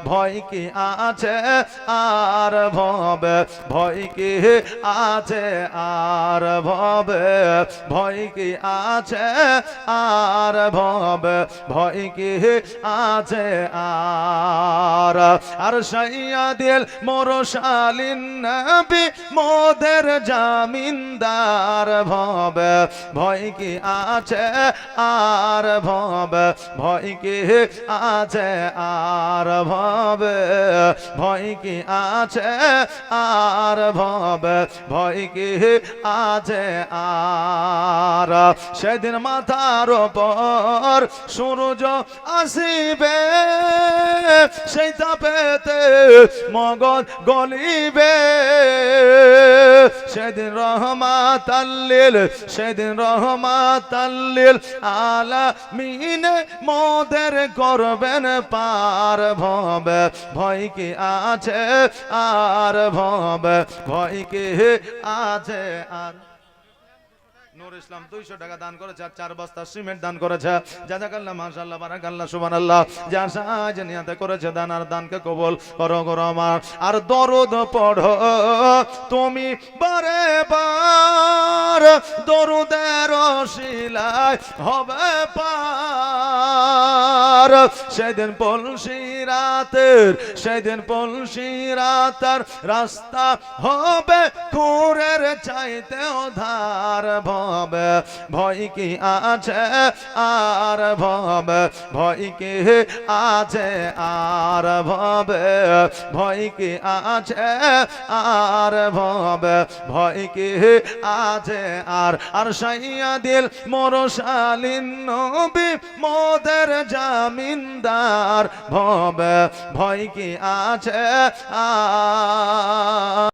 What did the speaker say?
ভয় কি আছে আর ভবে, ভয় কি আছে আর ভবে, ভয় কি আছে আর ভবে, ভয় কি আছে আর সাইয়া দিল মোরশালিন নবী মোদের জামিনদার ভবে, ভয় কি আছে আর ভবে, ভয় কি আছে আর ভবে, ভয় কি আছে আর ভবে, ভয় কি আছে আর সেদিন মাথার উপর সূর্য আসিবে, সেই তাপেতে মগজ গলিবে, সেদিন রহমাতাল্লিল, সেদিন রহমাতাল্লিল আলামিনে মোদের করবেন পার ভবে, ভয় কি আছে আর ভবে, ভয় কি আছে আর নূর ইসলাম 200 টাকা দান করেছে আর 4 বস্তা সিমেন্ট দান করেছে। জাযাকাল্লাহ মাশাআল্লাহ বারাকাল্লাহ সুবহানাল্লাহ। যা সাহায্য নিয়তে করেছে দান আর দানকে কবুল করো গো আমার। আর দরুদ পড়ো তুমি বারে বার, দরুদের ওসিলায় হবে পার। সেদিন পলসি রাতের, সেদিন পলসি রাতের রাস্তা হবে খুরের চাইতেও ধার ভবে, ভয় কি আছে আর ভবে, ভয় কি আছে আর ভবে, ভয় কি আছে আর ভবে, ভয় কি আছে আর সাইয়া দিল মোরশালিন নবী মোদের জামিনদার ভবে, ভয় কি আছে আর